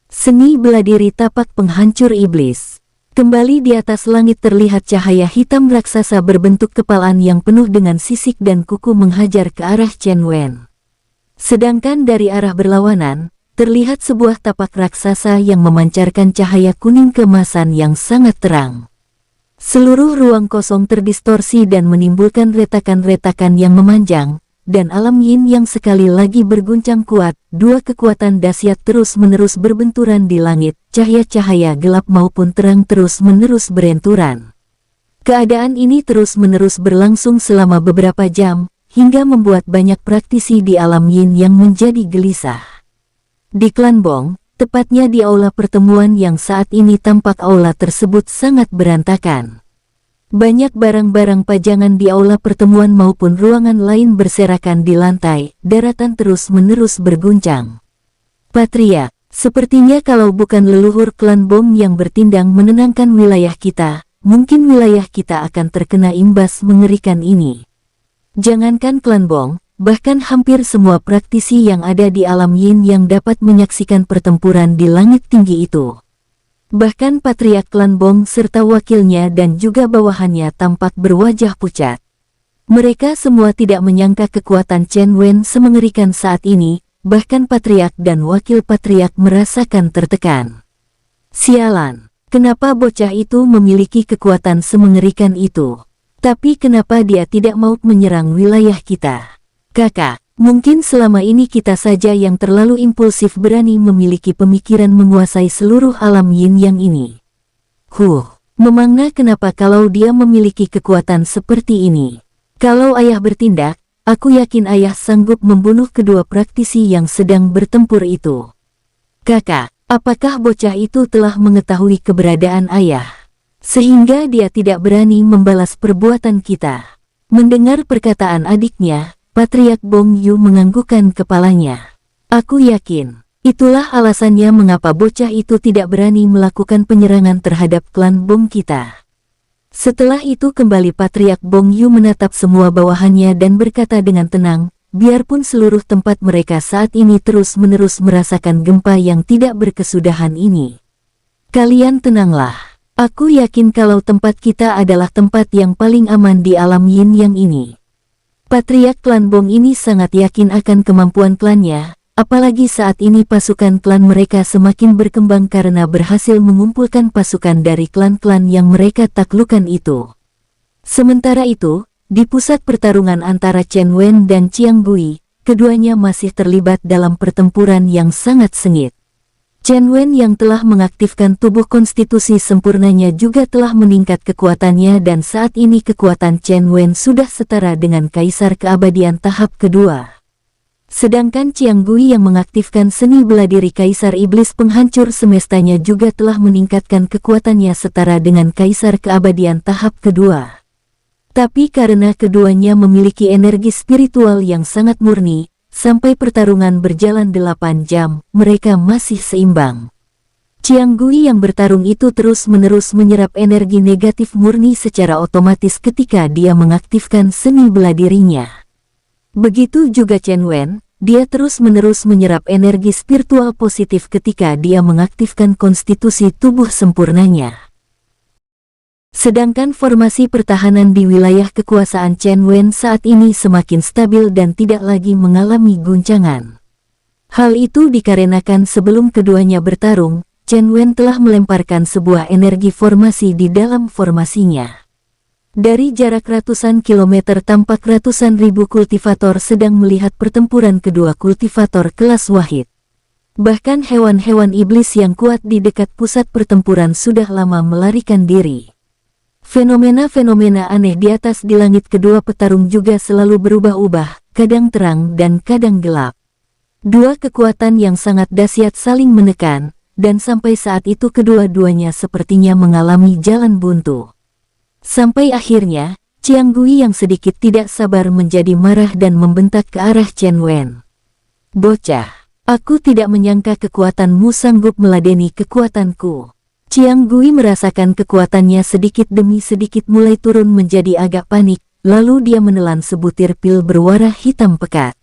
"Seni bela diri tapak penghancur iblis!" Kembali di atas langit terlihat cahaya hitam raksasa berbentuk kepalan yang penuh dengan sisik dan kuku mengajar ke arah Chen Wen. Sedangkan dari arah berlawanan, terlihat sebuah tapak raksasa yang memancarkan cahaya kuning keemasan yang sangat terang. Seluruh ruang kosong terdistorsi dan menimbulkan retakan-retakan yang memanjang, dan alam Yin yang sekali lagi berguncang kuat, dua kekuatan dahsyat terus-menerus berbenturan di langit, cahaya-cahaya gelap maupun terang terus-menerus berenturan. Keadaan ini terus-menerus berlangsung selama beberapa jam, hingga membuat banyak praktisi di alam Yin yang menjadi gelisah. Di Klan Bong, tepatnya di aula pertemuan yang saat ini tampak aula tersebut sangat berantakan. Banyak barang-barang pajangan di aula pertemuan maupun ruangan lain berserakan di lantai, daratan terus-menerus berguncang. "Patria, sepertinya kalau bukan leluhur Klan Bong yang bertindang menenangkan wilayah kita, mungkin wilayah kita akan terkena imbas mengerikan ini." Jangankan Klan Bong, bahkan hampir semua praktisi yang ada di alam Yin yang dapat menyaksikan pertempuran di langit tinggi itu. Bahkan Patriark Klan Bong serta wakilnya dan juga bawahannya tampak berwajah pucat. Mereka semua tidak menyangka kekuatan Chen Wen semengerikan saat ini, bahkan Patriark dan Wakil Patriark merasakan tertekan. Sialan, kenapa bocah itu memiliki kekuatan semengerikan itu? Tapi kenapa dia tidak mau menyerang wilayah kita? Kakak, mungkin selama ini kita saja yang terlalu impulsif berani memiliki pemikiran menguasai seluruh alam Yin Yang ini. Memangna kenapa kalau dia memiliki kekuatan seperti ini? Kalau ayah bertindak, aku yakin ayah sanggup membunuh kedua praktisi yang sedang bertempur itu. Kakak, apakah bocah itu telah mengetahui keberadaan ayah, sehingga dia tidak berani membalas perbuatan kita? Mendengar perkataan adiknya, Patriark Bong Yu menganggukkan kepalanya. Aku yakin, itulah alasannya mengapa bocah itu tidak berani melakukan penyerangan terhadap klan Bong kita. Setelah itu kembali Patriark Bong Yu menatap semua bawahannya dan berkata dengan tenang, biarpun seluruh tempat mereka saat ini terus-menerus merasakan gempa yang tidak berkesudahan ini. Kalian tenanglah. Aku yakin kalau tempat kita adalah tempat yang paling aman di alam Yin Yang ini. Patriark klan Bong ini sangat yakin akan kemampuan klannya, apalagi saat ini pasukan klan mereka semakin berkembang karena berhasil mengumpulkan pasukan dari klan-klan yang mereka taklukkan itu. Sementara itu, di pusat pertarungan antara Chen Wen dan Qiang Gui, keduanya masih terlibat dalam pertempuran yang sangat sengit. Chen Wen yang telah mengaktifkan tubuh konstitusi sempurnanya juga telah meningkat kekuatannya dan saat ini kekuatan Chen Wen sudah setara dengan Kaisar Keabadian tahap kedua. Sedangkan Qiang Gui yang mengaktifkan seni bela diri Kaisar Iblis Penghancur Semestanya juga telah meningkatkan kekuatannya setara dengan Kaisar Keabadian tahap kedua. Tapi karena keduanya memiliki energi spiritual yang sangat murni, sampai pertarungan berjalan 8 jam, mereka masih seimbang. Qiang Gui yang bertarung itu terus-menerus menyerap energi negatif murni secara otomatis ketika dia mengaktifkan seni bela dirinya. Begitu juga Chen Wen, dia terus-menerus menyerap energi spiritual positif ketika dia mengaktifkan konstitusi tubuh sempurnanya. Sedangkan formasi pertahanan di wilayah kekuasaan Chen Wen saat ini semakin stabil dan tidak lagi mengalami guncangan. Hal itu dikarenakan sebelum keduanya bertarung, Chen Wen telah melemparkan sebuah energi formasi di dalam formasinya. Dari jarak ratusan kilometer tampak ratusan ribu kultivator sedang melihat pertempuran kedua kultivator kelas wahid. Bahkan hewan-hewan iblis yang kuat di dekat pusat pertempuran sudah lama melarikan diri. Fenomena-fenomena aneh di atas di langit kedua petarung juga selalu berubah-ubah, kadang terang dan kadang gelap. Dua kekuatan yang sangat dahsyat saling menekan, dan sampai saat itu kedua-duanya sepertinya mengalami jalan buntu. Sampai akhirnya, Qiang Gui yang sedikit tidak sabar menjadi marah dan membentak ke arah Chen Wen. Bocah, aku tidak menyangka kekuatanmu sanggup meladeni kekuatanku. Qiang Gui merasakan kekuatannya sedikit demi sedikit mulai turun menjadi agak panik, lalu dia menelan sebutir pil berwarna hitam pekat.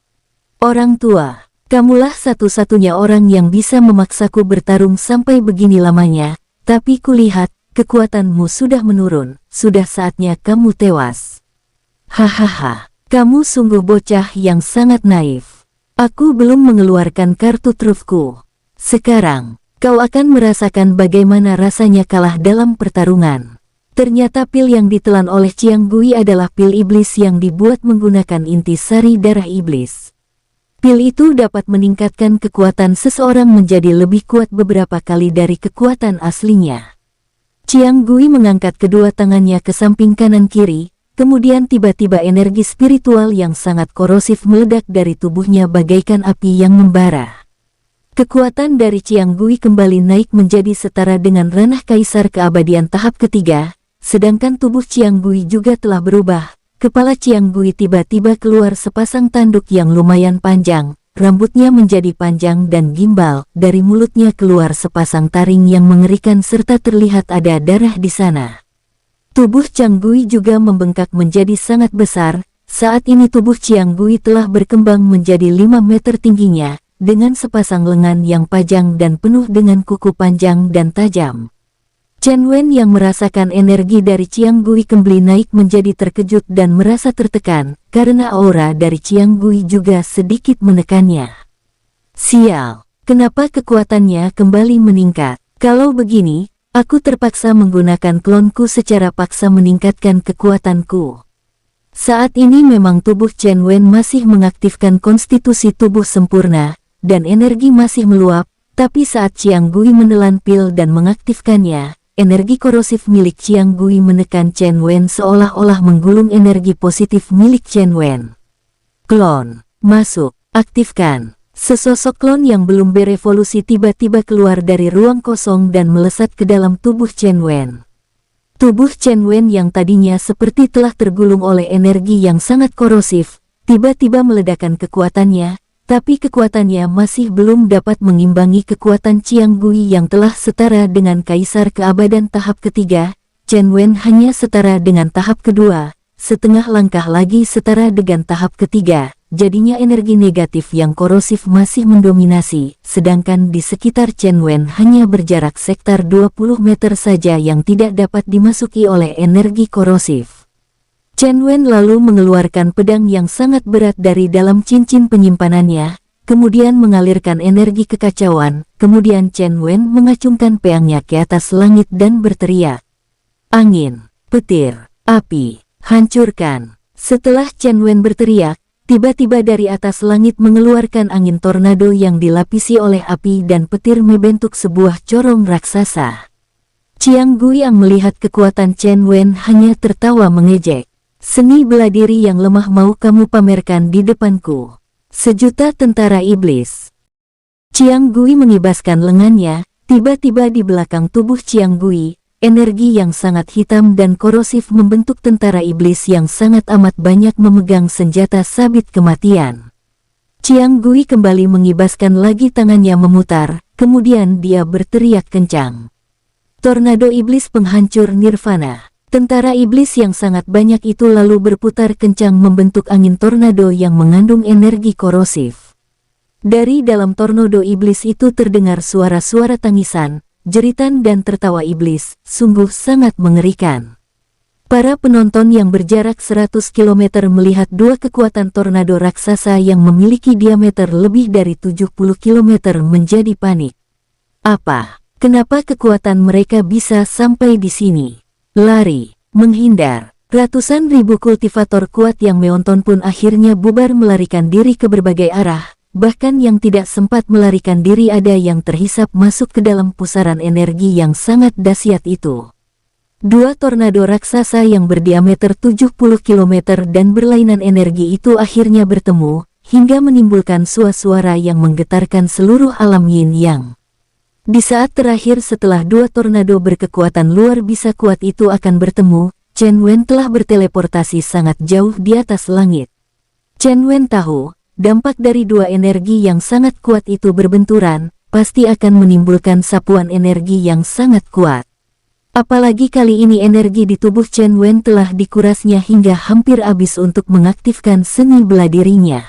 Orang tua, kamulah satu-satunya orang yang bisa memaksaku bertarung sampai begini lamanya, tapi kulihat, kekuatanmu sudah menurun, sudah saatnya kamu tewas. Hahaha, kamu sungguh bocah yang sangat naif. Aku belum mengeluarkan kartu trufku. Sekarang, kau akan merasakan bagaimana rasanya kalah dalam pertarungan. Ternyata pil yang ditelan oleh Qiang Gui adalah pil iblis yang dibuat menggunakan inti sari darah iblis. Pil itu dapat meningkatkan kekuatan seseorang menjadi lebih kuat beberapa kali dari kekuatan aslinya. Qiang Gui mengangkat kedua tangannya ke samping kanan kiri, kemudian tiba-tiba energi spiritual yang sangat korosif meledak dari tubuhnya bagaikan api yang membara. Kekuatan dari Qiang Gui kembali naik menjadi setara dengan ranah Kaisar Keabadian tahap ketiga, sedangkan tubuh Qiang Gui juga telah berubah. Kepala Qiang Gui tiba-tiba keluar sepasang tanduk yang lumayan panjang, rambutnya menjadi panjang dan gimbal, dari mulutnya keluar sepasang taring yang mengerikan serta terlihat ada darah di sana. Tubuh Qiang Gui juga membengkak menjadi sangat besar, saat ini tubuh Qiang Gui telah berkembang menjadi 5 meter tingginya, dengan sepasang lengan yang panjang dan penuh dengan kuku panjang dan tajam. Chen Wen yang merasakan energi dari Qiang Gui kembali naik menjadi terkejut dan merasa tertekan, karena aura dari Qiang Gui juga sedikit menekannya. Sial, kenapa kekuatannya kembali meningkat? Kalau begini, aku terpaksa menggunakan klonku secara paksa meningkatkan kekuatanku. Saat ini memang tubuh Chen Wen masih mengaktifkan konstitusi tubuh sempurna, dan energi masih meluap, tapi saat Qiang Gui menelan pil dan mengaktifkannya, energi korosif milik Qiang Gui menekan Chen Wen seolah-olah menggulung energi positif milik Chen Wen. Klon, masuk, aktifkan. Sesosok klon yang belum berevolusi tiba-tiba keluar dari ruang kosong dan melesat ke dalam tubuh Chen Wen. Tubuh Chen Wen yang tadinya seperti telah tergulung oleh energi yang sangat korosif, tiba-tiba meledakkan kekuatannya, tapi kekuatannya masih belum dapat mengimbangi kekuatan Qiang Gui yang telah setara dengan Kaisar Keabadan tahap ketiga. Chen Wen hanya setara dengan tahap kedua, setengah langkah lagi setara dengan tahap ketiga. Jadinya energi negatif yang korosif masih mendominasi, sedangkan di sekitar Chen Wen hanya berjarak sekitar 20 meter saja yang tidak dapat dimasuki oleh energi korosif. Chen Wen lalu mengeluarkan pedang yang sangat berat dari dalam cincin penyimpanannya, kemudian mengalirkan energi kekacauan, kemudian Chen Wen mengacungkan pedangnya ke atas langit dan berteriak, "Angin, petir, api, hancurkan!" Setelah Chen Wen berteriak, tiba-tiba dari atas langit mengeluarkan angin tornado yang dilapisi oleh api dan petir membentuk sebuah corong raksasa. Qiang Guiyang melihat kekuatan Chen Wen hanya tertawa mengejek. "Seni bela diri yang lemah mau kamu pamerkan di depanku? Sejuta tentara iblis!" Qiang Gui mengibaskan lengannya, tiba-tiba di belakang tubuh Qiang Gui, energi yang sangat hitam dan korosif membentuk tentara iblis yang sangat amat banyak memegang senjata sabit kematian. Qiang Gui kembali mengibaskan lagi tangannya memutar, kemudian dia berteriak kencang. "Tornado iblis penghancur nirvana!" Tentara iblis yang sangat banyak itu lalu berputar kencang membentuk angin tornado yang mengandung energi korosif. Dari dalam tornado iblis itu terdengar suara-suara tangisan, jeritan dan tertawa iblis, sungguh sangat mengerikan. Para penonton yang berjarak 100 km melihat dua kekuatan tornado raksasa yang memiliki diameter lebih dari 70 km menjadi panik. Apa? Kenapa kekuatan mereka bisa sampai di sini? Lari, menghindar. Ratusan ribu kultivator kuat yang menonton pun akhirnya bubar melarikan diri ke berbagai arah. Bahkan yang tidak sempat melarikan diri ada yang terhisap masuk ke dalam pusaran energi yang sangat dahsyat itu. Dua tornado raksasa yang berdiameter 70 km dan berlainan energi itu akhirnya bertemu, hingga menimbulkan suara yang menggetarkan seluruh alam yin yang. Di saat terakhir setelah dua tornado berkekuatan luar biasa kuat itu akan bertemu, Chen Wen telah berteleportasi sangat jauh di atas langit. Chen Wen tahu, dampak dari dua energi yang sangat kuat itu berbenturan, pasti akan menimbulkan sapuan energi yang sangat kuat. Apalagi kali ini energi di tubuh Chen Wen telah dikurasnya hingga hampir habis untuk mengaktifkan seni bela dirinya.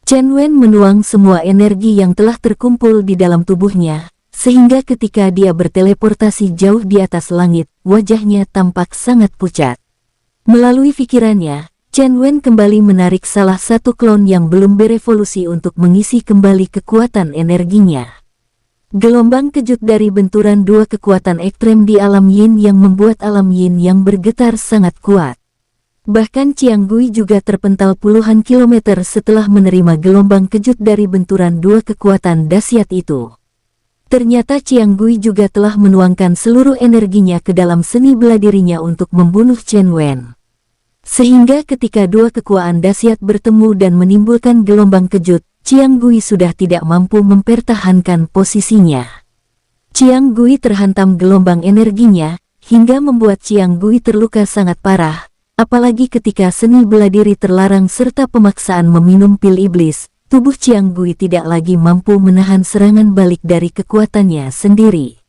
Chen Wen menuang semua energi yang telah terkumpul di dalam tubuhnya, sehingga ketika dia berteleportasi jauh di atas langit, wajahnya tampak sangat pucat. Melalui pikirannya, Chen Wen kembali menarik salah satu klon yang belum berevolusi untuk mengisi kembali kekuatan energinya. Gelombang kejut dari benturan dua kekuatan ekstrem di alam yin yang membuat alam yin yang bergetar sangat kuat. Bahkan Qiang Gui juga terpental puluhan kilometer setelah menerima gelombang kejut dari benturan dua kekuatan dahsyat itu. Ternyata Qiang Gui juga telah menuangkan seluruh energinya ke dalam seni bela dirinya untuk membunuh Chen Wen. Sehingga ketika dua kekuatan dahsyat bertemu dan menimbulkan gelombang kejut, Qiang Gui sudah tidak mampu mempertahankan posisinya. Qiang Gui terhantam gelombang energinya, hingga membuat Qiang Gui terluka sangat parah, apalagi ketika seni bela diri terlarang serta pemaksaan meminum pil iblis. Tubuh Qiang Gui tidak lagi mampu menahan serangan balik dari kekuatannya sendiri.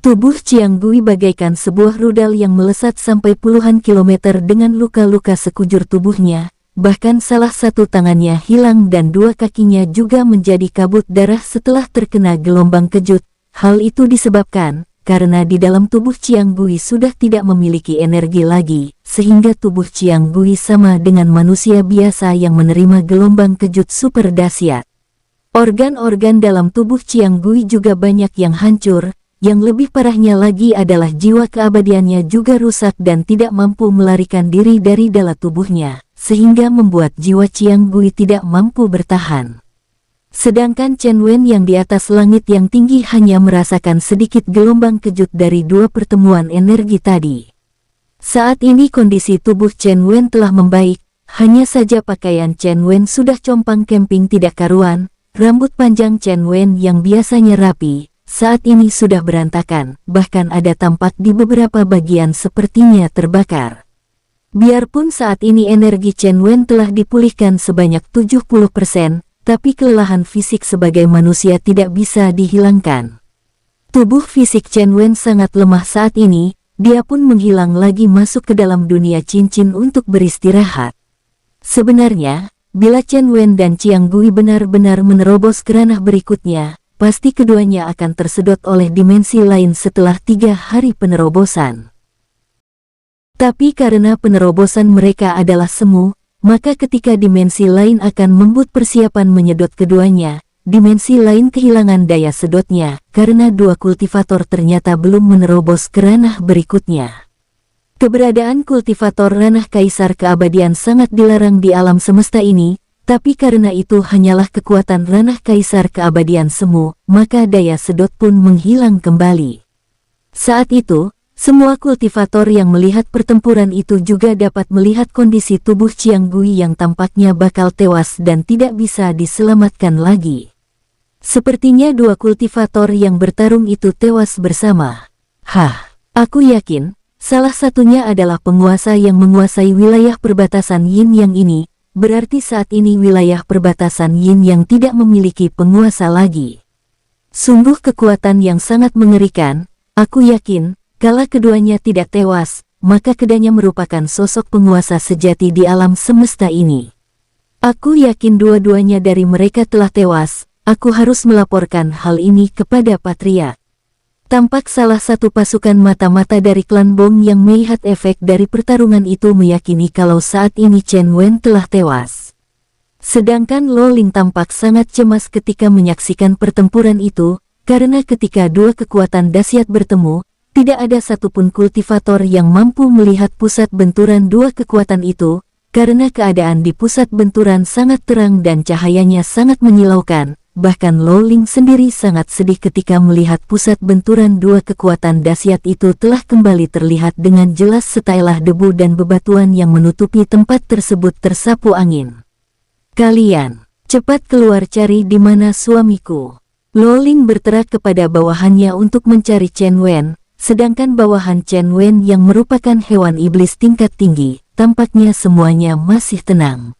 Tubuh Qiang Gui bagaikan sebuah rudal yang melesat sampai puluhan kilometer dengan luka-luka sekujur tubuhnya, bahkan salah satu tangannya hilang dan dua kakinya juga menjadi kabut darah setelah terkena gelombang kejut. Hal itu disebabkan karena di dalam tubuh Qiang Gui sudah tidak memiliki energi lagi, sehingga tubuh Qiang Gui sama dengan manusia biasa yang menerima gelombang kejut super dahsyat. Organ-organ dalam tubuh Qiang Gui juga banyak yang hancur, yang lebih parahnya lagi adalah jiwa keabadiannya juga rusak dan tidak mampu melarikan diri dari dalam tubuhnya, sehingga membuat jiwa Qiang Gui tidak mampu bertahan. Sedangkan Chen Wen yang di atas langit yang tinggi hanya merasakan sedikit gelombang kejut dari dua pertemuan energi tadi. Saat ini kondisi tubuh Chen Wen telah membaik, hanya saja pakaian Chen Wen sudah compang-camping tidak karuan, rambut panjang Chen Wen yang biasanya rapi, saat ini sudah berantakan, bahkan ada tampak di beberapa bagian sepertinya terbakar. Biarpun saat ini energi Chen Wen telah dipulihkan sebanyak 70%, tapi kelelahan fisik sebagai manusia tidak bisa dihilangkan. Tubuh fisik Chen Wen sangat lemah saat ini, dia pun menghilang lagi masuk ke dalam dunia cincin untuk beristirahat. Sebenarnya, bila Chen Wen dan Qiang Gui benar-benar menerobos ke ranah berikutnya, pasti keduanya akan tersedot oleh dimensi lain setelah 3 hari penerobosan. Tapi karena penerobosan mereka adalah semu, maka ketika dimensi lain akan membuat persiapan menyedot keduanya, dimensi lain kehilangan daya sedotnya, karena dua kultivator ternyata belum menerobos ke ranah berikutnya. Keberadaan kultivator ranah kaisar keabadian sangat dilarang di alam semesta ini, tapi karena itu hanyalah kekuatan ranah kaisar keabadian semu, maka daya sedot pun menghilang kembali. Saat itu, semua kultivator yang melihat pertempuran itu juga dapat melihat kondisi tubuh Qiang Gui yang tampaknya bakal tewas dan tidak bisa diselamatkan lagi. Sepertinya dua kultivator yang bertarung itu tewas bersama. Aku yakin salah satunya adalah penguasa yang menguasai wilayah perbatasan Yin Yang ini, berarti saat ini wilayah perbatasan Yin Yang tidak memiliki penguasa lagi. Sungguh kekuatan yang sangat mengerikan, aku yakin, kala keduanya tidak tewas, maka keduanya merupakan sosok penguasa sejati di alam semesta ini. Aku yakin dua-duanya dari mereka telah tewas, aku harus melaporkan hal ini kepada Patriark. Tampak salah satu pasukan mata-mata dari klan Bong yang melihat efek dari pertarungan itu meyakini kalau saat ini Chen Wen telah tewas. Sedangkan Lo Ling tampak sangat cemas ketika menyaksikan pertempuran itu, karena ketika dua kekuatan dahsyat bertemu, tidak ada satupun kultivator yang mampu melihat pusat benturan dua kekuatan itu, karena keadaan di pusat benturan sangat terang dan cahayanya sangat menyilaukan. Bahkan Lo Ling sendiri sangat sedih ketika melihat pusat benturan dua kekuatan dahsyat itu telah kembali terlihat dengan jelas setelah debu dan bebatuan yang menutupi tempat tersebut tersapu angin. Kalian, cepat keluar cari di mana suamiku. Lo Ling berteriak kepada bawahannya untuk mencari Chen Wen, sedangkan bawahan Chen Wen yang merupakan hewan iblis tingkat tinggi, tampaknya semuanya masih tenang.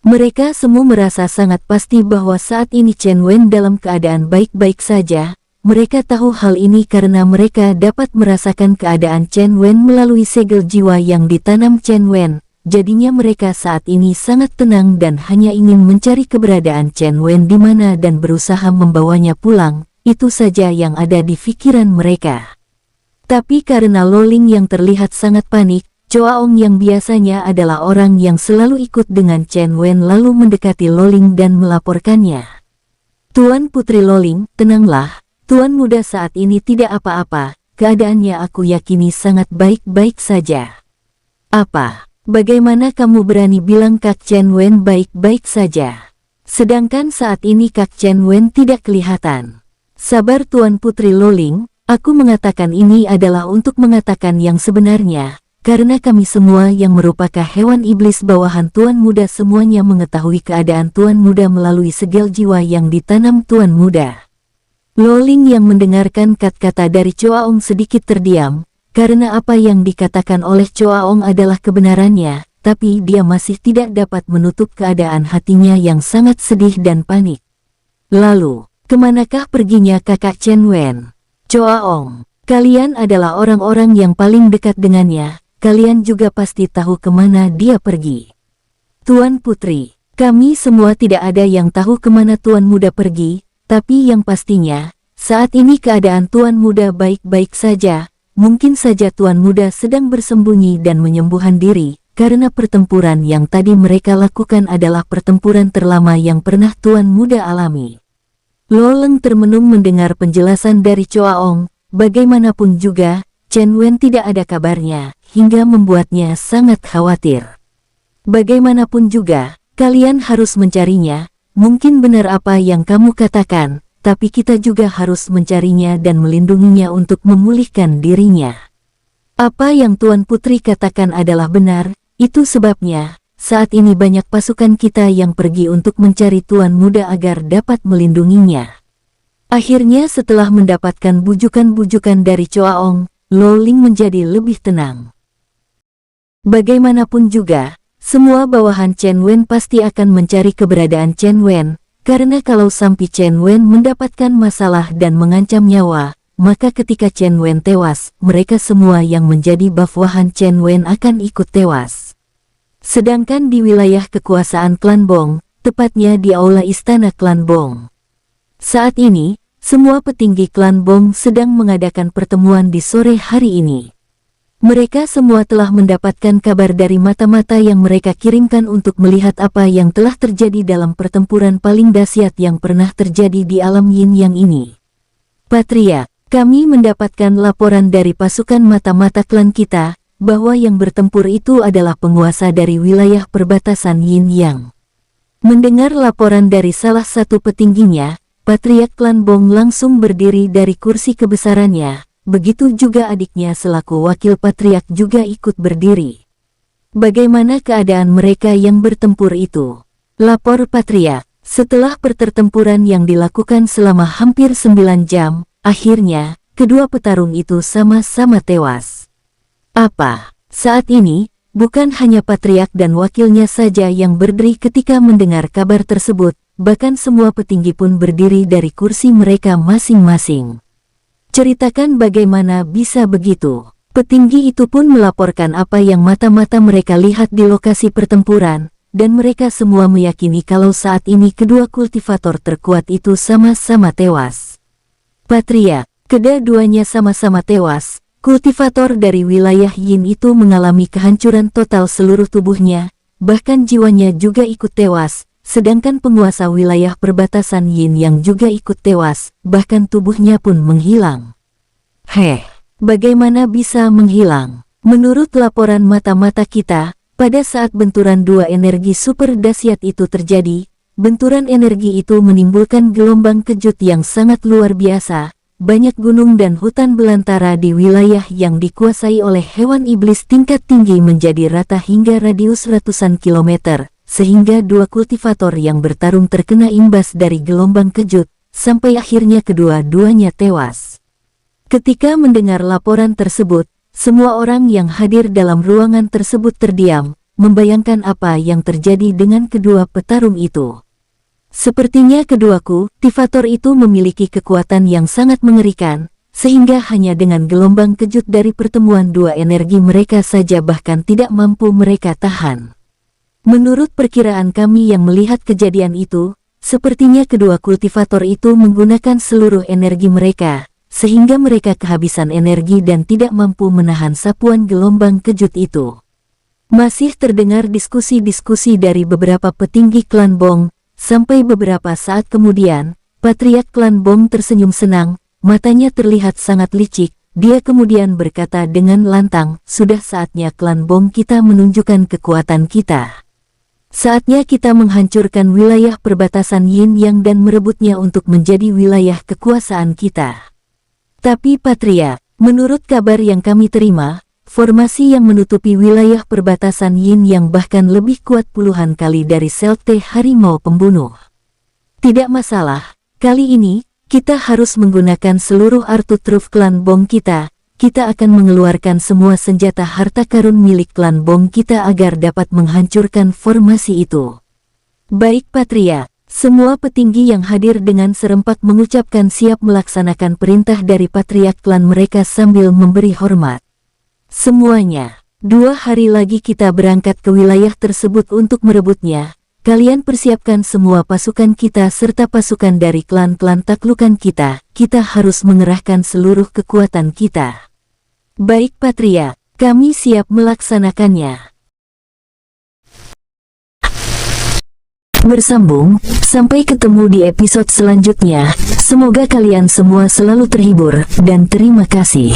Mereka semua merasa sangat pasti bahwa saat ini Chen Wen dalam keadaan baik-baik saja. Mereka tahu hal ini karena mereka dapat merasakan keadaan Chen Wen melalui segel jiwa yang ditanam Chen Wen. Jadinya mereka saat ini sangat tenang dan hanya ingin mencari keberadaan Chen Wen di mana dan berusaha membawanya pulang. Itu saja yang ada di pikiran mereka. Tapi karena Lo Ling yang terlihat sangat panik, Choaong yang biasanya adalah orang yang selalu ikut dengan Chen Wen lalu mendekati Lo Ling dan melaporkannya. Tuan Putri Lo Ling, tenanglah, Tuan Muda saat ini tidak apa-apa, keadaannya aku yakini sangat baik-baik saja. Apa? Bagaimana kamu berani bilang Kak Chen Wen baik-baik saja? Sedangkan saat ini Kak Chen Wen tidak kelihatan. Sabar Tuan Putri Lo Ling, aku mengatakan ini adalah untuk mengatakan yang sebenarnya. Karena kami semua yang merupakan hewan iblis bawahan Tuan Muda semuanya mengetahui keadaan Tuan Muda melalui segel jiwa yang ditanam Tuan Muda. Lo Ling yang mendengarkan kata-kata dari Choaong sedikit terdiam, karena apa yang dikatakan oleh Choaong adalah kebenarannya, tapi dia masih tidak dapat menutup keadaan hatinya yang sangat sedih dan panik. Lalu, kemanakah perginya kakak Chen Wen? Choaong, kalian adalah orang-orang yang paling dekat dengannya. Kalian juga pasti tahu kemana dia pergi. Tuan Putri, kami semua tidak ada yang tahu kemana Tuan Muda pergi, tapi yang pastinya, saat ini keadaan Tuan Muda baik-baik saja, mungkin saja Tuan Muda sedang bersembunyi dan menyembuhkan diri, karena pertempuran yang tadi mereka lakukan adalah pertempuran terlama yang pernah Tuan Muda alami. Lo Ling termenung mendengar penjelasan dari Choaong, bagaimanapun juga, Chen Wen tidak ada kabarnya, hingga membuatnya sangat khawatir. Bagaimanapun juga, kalian harus mencarinya, mungkin benar apa yang kamu katakan, tapi kita juga harus mencarinya dan melindunginya untuk memulihkan dirinya. Apa yang Tuan Putri katakan adalah benar, itu sebabnya, saat ini banyak pasukan kita yang pergi untuk mencari Tuan Muda agar dapat melindunginya. Akhirnya setelah mendapatkan bujukan-bujukan dari Choaong, Lo Ling menjadi lebih tenang. Bagaimanapun juga, semua bawahan Chen Wen pasti akan mencari keberadaan Chen Wen, karena kalau sampai Chen Wen mendapatkan masalah dan mengancam nyawa, maka ketika Chen Wen tewas, mereka semua yang menjadi bawahan Chen Wen akan ikut tewas. Sedangkan di wilayah kekuasaan klan Bong, tepatnya di aula istana klan Bong, saat ini, semua petinggi klan Bong sedang mengadakan pertemuan di sore hari ini. Mereka semua telah mendapatkan kabar dari mata-mata yang mereka kirimkan untuk melihat apa yang telah terjadi dalam pertempuran paling dahsyat yang pernah terjadi di alam Yin Yang ini. Patria, kami mendapatkan laporan dari pasukan mata-mata klan kita, bahwa yang bertempur itu adalah penguasa dari wilayah perbatasan Yin Yang. Mendengar laporan dari salah satu petingginya, Patriark klan Bong langsung berdiri dari kursi kebesarannya. Begitu juga adiknya selaku wakil patriark juga ikut berdiri. Bagaimana keadaan mereka yang bertempur itu? Lapor patriark, setelah pertempuran yang dilakukan selama hampir 9 jam, akhirnya, kedua petarung itu sama-sama tewas. Apa? Saat ini, bukan hanya patriark dan wakilnya saja yang berdiri ketika mendengar kabar tersebut, bahkan semua petinggi pun berdiri dari kursi mereka masing-masing. Ceritakan bagaimana bisa begitu. Petinggi itu pun melaporkan apa yang mata-mata mereka lihat di lokasi pertempuran, dan mereka semua meyakini kalau saat ini kedua kultivator terkuat itu sama-sama tewas. Patria, kedua-duanya sama-sama tewas. Kultivator dari wilayah Yin itu mengalami kehancuran total seluruh tubuhnya, bahkan jiwanya juga ikut tewas. Sedangkan penguasa wilayah perbatasan Yin yang juga ikut tewas, bahkan tubuhnya pun menghilang. Bagaimana bisa menghilang? Menurut laporan mata-mata kita, pada saat benturan dua energi super dahsyat itu terjadi, benturan energi itu menimbulkan gelombang kejut yang sangat luar biasa. Banyak gunung dan hutan belantara di wilayah yang dikuasai oleh hewan iblis tingkat tinggi menjadi rata hingga radius ratusan kilometer. Sehingga dua kultivator yang bertarung terkena imbas dari gelombang kejut, sampai akhirnya kedua-duanya tewas. Ketika mendengar laporan tersebut, semua orang yang hadir dalam ruangan tersebut terdiam, membayangkan apa yang terjadi dengan kedua petarung itu. Sepertinya kedua kultivator itu memiliki kekuatan yang sangat mengerikan, sehingga hanya dengan gelombang kejut dari pertemuan dua energi mereka saja bahkan tidak mampu mereka tahan. Menurut perkiraan kami yang melihat kejadian itu, sepertinya kedua kultivator itu menggunakan seluruh energi mereka, sehingga mereka kehabisan energi dan tidak mampu menahan sapuan gelombang kejut itu. Masih terdengar diskusi-diskusi dari beberapa petinggi klan Bong, sampai beberapa saat kemudian, Patriark klan Bong tersenyum senang, matanya terlihat sangat licik. Dia kemudian berkata dengan lantang, sudah saatnya klan Bong kita menunjukkan kekuatan kita. Saatnya kita menghancurkan wilayah perbatasan Yin Yang dan merebutnya untuk menjadi wilayah kekuasaan kita. Tapi Patria, menurut kabar yang kami terima, formasi yang menutupi wilayah perbatasan Yin Yang bahkan lebih kuat puluhan kali dari sekte harimau pembunuh. Tidak masalah, kali ini, kita harus menggunakan seluruh artutruf klan Bong kita. Kita akan mengeluarkan semua senjata harta karun milik klan Bong kita agar dapat menghancurkan formasi itu. Baik Patria, semua petinggi yang hadir dengan serempak mengucapkan siap melaksanakan perintah dari Patriark klan mereka sambil memberi hormat. Semuanya, 2 hari lagi kita berangkat ke wilayah tersebut untuk merebutnya. Kalian persiapkan semua pasukan kita serta pasukan dari klan-klan taklukan kita. Kita harus mengerahkan seluruh kekuatan kita. Baik Patria, kami siap melaksanakannya. Bersambung, sampai ketemu di episode selanjutnya. Semoga kalian semua selalu terhibur, dan terima kasih.